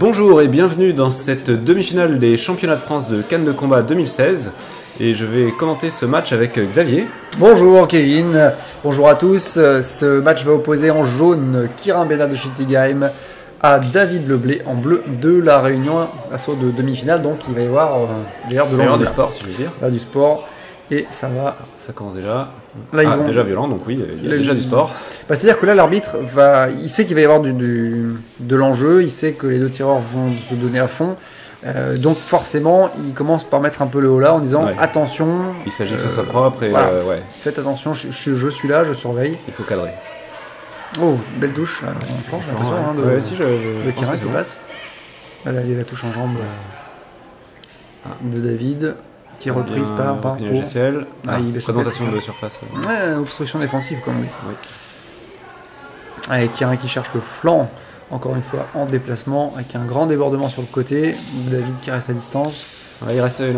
Bonjour et bienvenue dans cette demi-finale des championnats de France de Cannes de combat 2016. Et je vais commenter ce match avec Xavier. Bonjour Kevin, bonjour à tous. Ce match va opposer en jaune Kirin Bena de Schiltigheim à David Leblé en bleu de la Réunion, assaut de demi-finale. Donc il va y avoir d'ailleurs de l'enjeu du sport, si je veux dire. Là, du sport. Et ça va. Ça commence déjà. Là, déjà violent, donc oui, il y a déjà du sport. Bah, c'est-à-dire que là, l'arbitre il sait qu'il va y avoir de l'enjeu, il sait que les deux tireurs vont se donner à fond. Donc forcément, il commence par mettre un peu le haut là en disant attention. Il s'agit que ce soit propre et voilà. Faites attention, je suis là, je surveille. Il faut cadrer. Oh, belle touche en planche, j'ai l'impression de Kirin qui passe. Là, il y a la touche en jambe de David. Qui est reprise par GCL. Présentation de surface. Ouais, obstruction défensive comme on dit. Oui. Avec Kirin qui cherche le flanc, encore une fois en déplacement, avec un grand débordement sur le côté. David qui reste à distance. Ouais, il reste un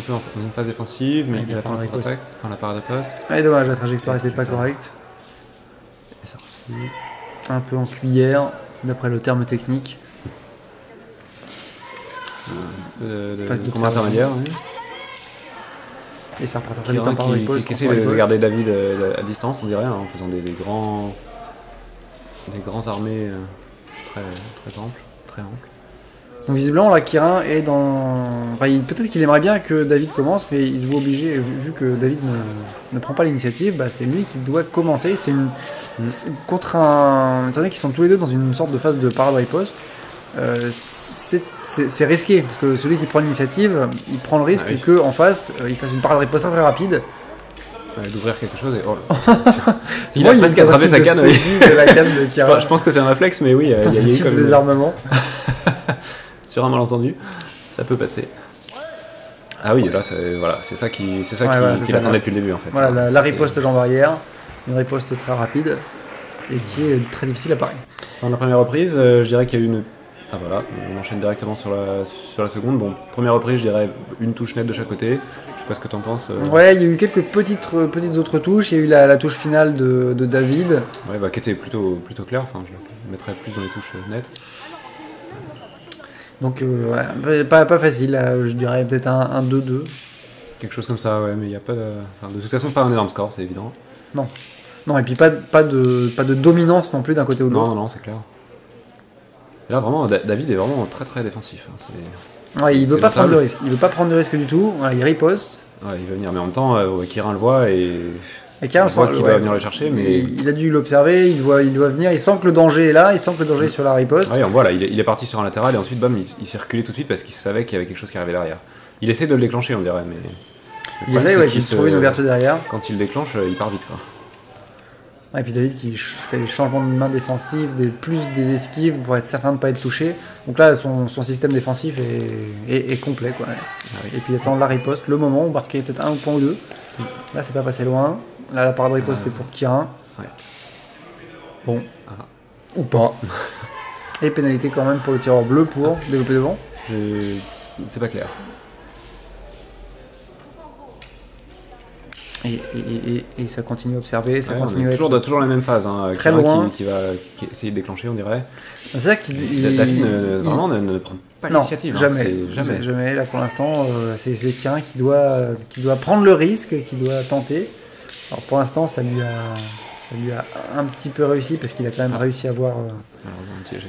peu en une phase défensive, mais il attend la parade de poste. Ouais, dommage, la trajectoire n'était pas correcte. Et ça. Un peu en cuillère, d'après le terme technique. Phase de combat intermédiaire, oui. Et ça repart très vite en parade de poste. Qui essaie de garder David à distance, on dirait, en faisant des grands armés très amples. Donc visiblement, là, Kirin est dans... Enfin, peut-être qu'il aimerait bien que David commence, mais il se voit obligé, vu que David ne prend pas l'initiative, bah, c'est lui qui doit commencer. C'est contre un... Étant donné qu'ils sont tous les deux dans une sorte de phase de parade riposte, c'est risqué, parce que celui qui prend l'initiative, il prend le risque qu'en face, il fasse une parade riposte très rapide. D'ouvrir quelque chose et... Oh. Il a presque attrapé sa canne. Je pense que c'est un réflexe, mais oui, il y a eu comme désarmement. Sur un malentendu, ça peut passer. Ah oui, là, c'est ça qu'il attendait depuis le début, en fait. Voilà, la riposte jambe arrière, une riposte très rapide, et qui est très difficile à parer. Dans la première reprise, je dirais qu'il y a eu une... Ah voilà, on enchaîne directement sur la seconde. Bon, première reprise, je dirais une touche nette de chaque côté. Je sais pas ce que tu en penses. Ouais, il y a eu quelques petites autres touches. Il y a eu la touche finale de David. Ouais, qui était plutôt claire. Enfin, je le mettrais plus dans les touches nettes. Donc, pas facile. Là, je dirais peut-être un 2-2. Quelque chose comme ça, ouais, mais il n'y a pas de... Enfin, de toute façon, pas un énorme score, c'est évident. Non, et puis pas de dominance non plus d'un côté ou de l'autre. Non, c'est clair. Et là, vraiment, David est vraiment très défensif. Ouais, il veut pas prendre de risque. Il veut pas prendre de risque du tout. Ouais, il riposte. Ouais, il va venir, mais en même temps, Kirin le voit et Kirin voit qu'il va venir le chercher. Mais il a dû l'observer. Il doit venir. Il sent que le danger est là. Il sent que le danger est sur la riposte. Ouais, on voit là. Il est parti sur un latéral et ensuite, bam, il s'est reculé tout de suite parce qu'il savait qu'il y avait quelque chose qui arrivait derrière. Il essaie de le déclencher, on dirait, mais il essaie qu'il trouve une ouverture derrière. Quand il le déclenche, il part vite, quoi. Et puis David qui fait les changements de main défensifs, plus des esquives pour être certain de ne pas être touché. Donc là, son système défensif est complet, quoi. Et puis il attend la riposte, le moment, on marquait peut-être un point ou deux. Là, c'est pas passé loin. Là, la parade de riposte est pour Kirin. Ouais. Bon. Ou pas. Et pénalité quand même pour le tireur bleu pour développer devant. C'est pas clair. Et ça continue à observer, ça continue à être... toujours la même phase, hein, très loin. Qui va essayer de déclencher, on dirait. C'est-à-dire qu'il... David vraiment ne prend pas l'initiative. Jamais. Là, pour l'instant, c'est Kirin qui doit prendre le risque, qui doit tenter. Alors, pour l'instant, ça lui a un petit peu réussi, parce qu'il a quand même réussi à voir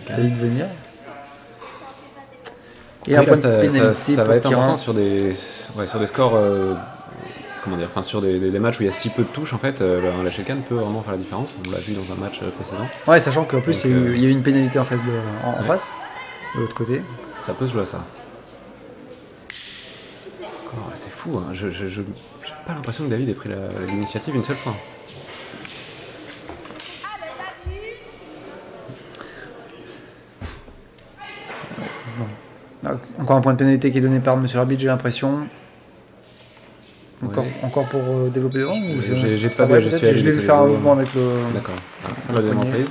David venir. Et un point de pénalité ça va être important sur des scores... sur des matchs où il y a si peu de touches, en fait, la chicane peut vraiment faire la différence. On l'a vu dans un match précédent. Ouais, sachant qu'en plus, il y a eu une pénalité en face, face, de l'autre côté. Ça peut se jouer à ça. C'est fou, hein. J'ai pas l'impression que David ait pris l'initiative une seule fois. Encore un point de pénalité qui est donné par Monsieur l'arbitre, j'ai l'impression. Encore pour développer devant ou j'ai pas vu, je l'ai vu faire un mouvement avec le... D'accord. La deuxième reprise.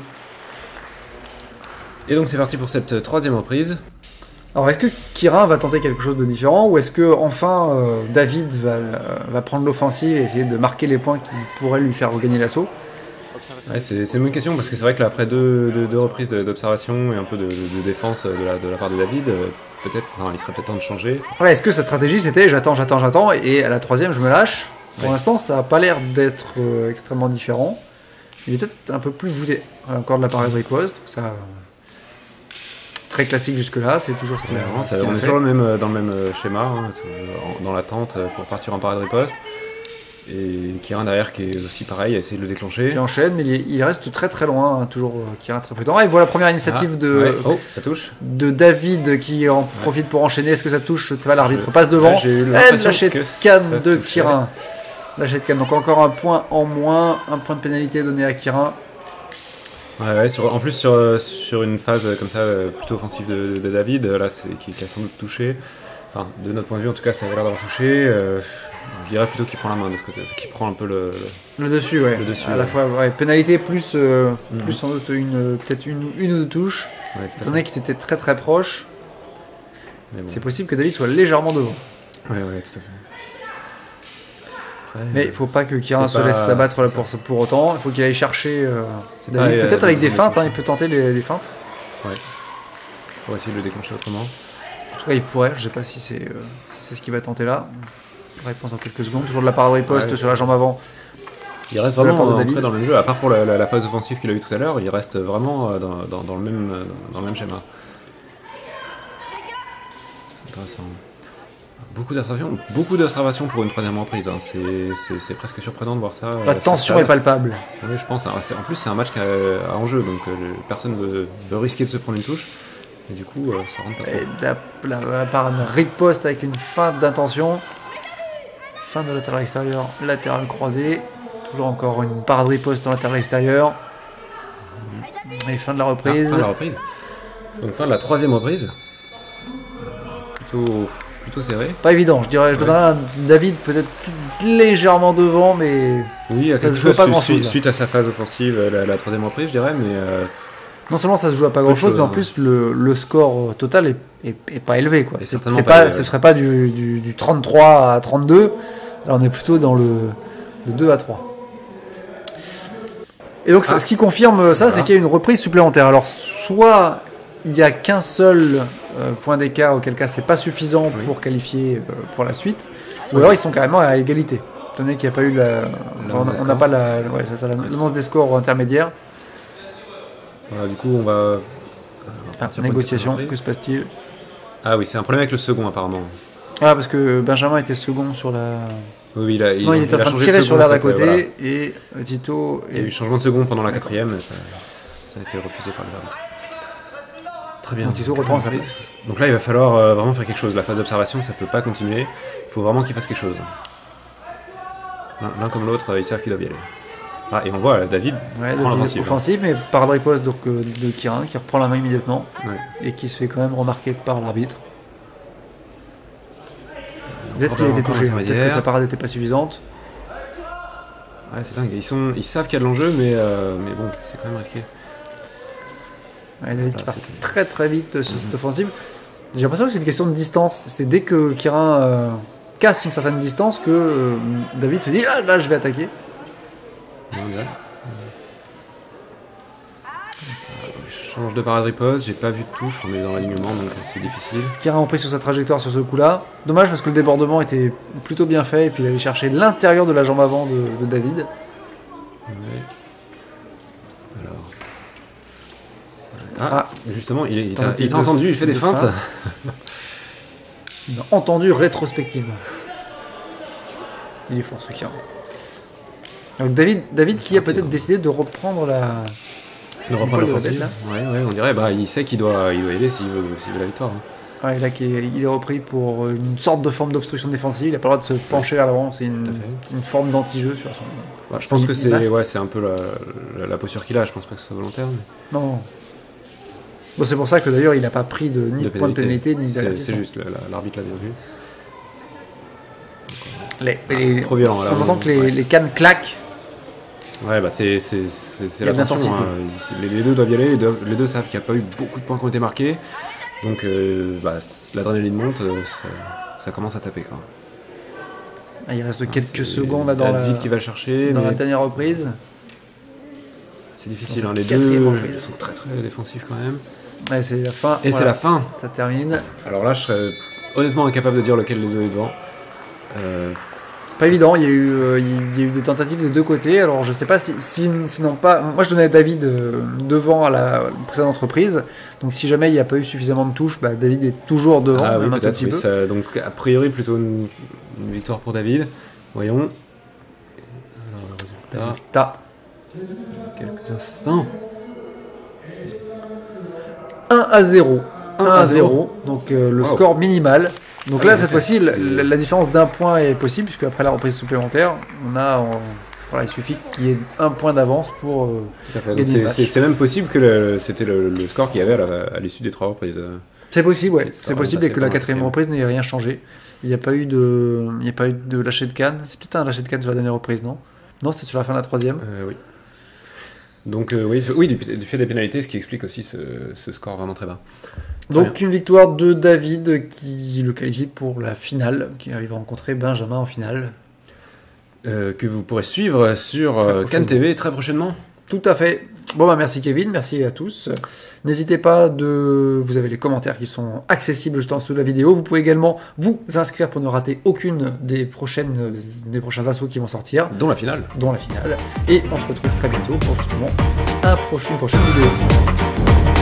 Et donc c'est parti pour cette troisième reprise. Alors est-ce que Kirin va tenter quelque chose de différent ou est-ce que enfin David va prendre l'offensive et essayer de marquer les points qui pourraient lui faire regagner l'assaut? Ouais, c'est une bonne question parce que c'est vrai que là, après deux reprises d'observation et un peu de défense de la part de David, peut-être, il serait peut-être temps de changer. Ouais, est-ce que sa stratégie c'était j'attends et à la troisième je me lâche? Pour l'instant, ça n'a pas l'air d'être extrêmement différent. Il est peut-être un peu plus voûté. Encore de l'appareil de riposte, ça très classique jusque-là, c'est toujours ce qu'il a fait. On est toujours dans le même schéma, hein, dans l'attente pour partir en parade de riposte. Et Kirin derrière qui est aussi pareil, a essayé de le déclencher. Qui enchaîne, mais il reste très très loin, hein, toujours Kirin très prudent. Et voilà la première initiative ça touche. De David qui en profite pour enchaîner. Est-ce que ça touche? Ça va, l'arbitre passe devant. Lâcher de canne de Kirin. Lâcher de canne, donc encore un point en moins, un point de pénalité donné à Kirin. En plus sur une phase comme ça plutôt offensive de David, là qui a sans doute touché. Enfin, de notre point de vue, en tout cas, ça avait l'air d'avoir touché. Je dirais plutôt qu'il prend la main de ce côté, qu'il prend un peu le dessus, ouais. Le dessus, à la fois, pénalité plus sans doute peut-être une ou deux touches. Étant donné qu'ils étaient très très proches, c'est possible que David soit légèrement devant. Ouais, tout à fait. Après, mais il ne faut pas que Kirin se laisse s'abattre pour autant. Il faut qu'il aille chercher David. Peut-être avec des feintes, il peut tenter les feintes. Ouais. Pour essayer de le déclencher autrement. En tout cas, il pourrait. Je ne sais pas si c'est ce qu'il va tenter là. Réponse dans quelques secondes. Toujours de la part de riposte sur la jambe avant. Il reste vraiment ancré dans le même jeu. À part pour la phase offensive qu'il a eu tout à l'heure, il reste vraiment dans le même schéma. C'est intéressant. Beaucoup d'observations pour une troisième reprise. Hein. C'est presque surprenant de voir ça. La tension est palpable. Oui, je pense. En plus, c'est un match à enjeu, donc personne ne veut risquer de se prendre une touche. Et du coup, ça rentre pas trop. La part de riposte avec une feinte d'intention. Fin de latéral extérieur, latéral croisé. Toujours encore une part de riposte en latéral extérieur. Et fin de la reprise. Fin de la reprise. Donc fin de la troisième reprise. Plutôt serré. Pas évident, je donnerais un David peut-être légèrement devant, mais oui, ça se joue pas grand-chose. Suite à sa phase offensive, la troisième reprise, je dirais, mais... Non seulement ça se joue à pas grand-chose, mais en plus le score total est pas élevé. Quoi. Ce serait pas du 33 à 32, là on est plutôt dans le 2 à 3. Et donc ce qui confirme ça, c'est qu'il y a une reprise supplémentaire. Alors soit il n'y a qu'un seul point d'écart, auquel cas c'est pas suffisant pour qualifier pour la suite, ou alors ils sont carrément à égalité. Étant donné qu'il n'y a pas eu on n'a pas l'annonce des scores intermédiaires. Voilà, du coup on va... négociation, que se passe-t-il? Ah oui, c'est un problème avec le second apparemment. Ah, parce que Benjamin était second sur la... Oui, il était en train de tirer sur l'air d'à côté, et Tito... Il y a eu changement de second pendant la quatrième, et ça a été refusé par le arbitre. Très bien. Donc Tito reprend sa place. Donc là, il va falloir vraiment faire quelque chose. La phase d'observation, ça peut pas continuer. Il faut vraiment qu'il fasse quelque chose. L'un comme l'autre, ils savent qu'ils doivent y aller. Ah, et on voit David prend l'offensive. Offensive, mais par le riposte donc, de Kirin, qui reprend la main immédiatement, et qui se fait quand même remarquer par l'arbitre. Peut-être qu'il a été touché, peut-être que sa parade n'était pas suffisante. Ouais, c'est dingue. Ils savent qu'il y a de l'enjeu, mais bon, c'est quand même risqué. Ouais, David qui part très très vite sur cette offensive. J'ai l'impression que c'est une question de distance. C'est dès que Kirin casse une certaine distance que David se dit ah là je vais attaquer. Change de parade riposte, j'ai pas vu de touche, on est dans l'alignement donc c'est difficile. Kirin a pris sur sa trajectoire sur ce coup-là. Dommage parce que le débordement était plutôt bien fait et puis il allait chercher l'intérieur de la jambe avant de David. Ouais. Alors. Justement, il t'a entendu, il fait des feintes. Il a entendu rétrospectivement. Il est fort ce Kirin. Donc David qui a peut-être décidé de reprendre l'offensive. Ouais, on dirait. Il sait qu'il doit y aller s'il veut la victoire. Hein. Ouais, là il est repris pour une sorte de forme d'obstruction défensive. Il n'a pas le droit de se pencher vers l'avant. C'est une forme d'anti-jeu sur son. Je pense que c'est un peu la posture qu'il a. Je pense pas que ce soit volontaire. Mais... Non. Bon, c'est pour ça que d'ailleurs il n'a pas pris ni de point de pénalité ni d'avertissement. C'est juste l'arbitre l'a bien vu. Trop violent. On entend que les cannes claquent. Ouais, c'est la tension. Hein. Les deux doivent y aller, les deux savent qu'il n'y a pas eu beaucoup de points qui ont été marqués. Donc l'adrénaline monte, ça commence à taper. Quoi. Il reste quelques secondes là, dans David qui va chercher. Dans la dernière reprise. C'est difficile, Dans hein, cette les deux quatrième reprise. ils sont très très défensifs quand même. Ouais, c'est la fin. Et c'est la fin. Ça termine. Alors là, je serais honnêtement incapable de dire lequel des deux est devant. Pas évident, il y a eu des tentatives des deux côtés. Alors je sais pas sinon pas. Moi je donnais David devant à la précédente reprise. Donc si jamais il n'y a pas eu suffisamment de touches, bah, David est toujours devant, Ah oui, même un tout peut-être. petit Oui, peu. ça- donc a priori plutôt une victoire pour David. Voyons. Alors le résultat. T'as Quelques instants. 1-0. 1 1 à à 0. 0. Donc le Wow. score minimal. Donc Ah là oui, cette ok, fois-ci c'est- la différence d'un point est possible puisque après la reprise supplémentaire, voilà, il suffit qu'il y ait un point d'avance pour. Tout à fait. Donc Gagner le match. c'est même possible que c'était le score qu'il y avait à l'issue des 3 reprises. C'est possible, ouais. Ça C'est aurait possible passé et que la par la quatrième quatrième. reprise n'ait rien changé. Il n'y a pas eu de lâcher de canne. C'est peut-être un lâcher de canne sur la dernière reprise, non? Non, c'était sur la fin de la troisième. Oui. Donc oui, du fait des pénalités, ce qui explique aussi ce score vraiment très bas. Donc une victoire de David qui le qualifie pour la finale, qui arrive à rencontrer Benjamin en finale. Que vous pourrez suivre sur Très prochainement. Cannes TV très prochainement. Tout à fait. Bon bah merci Kevin, merci à tous. N'hésitez pas vous avez les commentaires qui sont accessibles juste en dessous de la vidéo. Vous pouvez également vous inscrire pour ne rater aucune des prochains assauts qui vont sortir, Dont la finale. dont la finale. Et on se retrouve très bientôt pour justement une prochaine vidéo.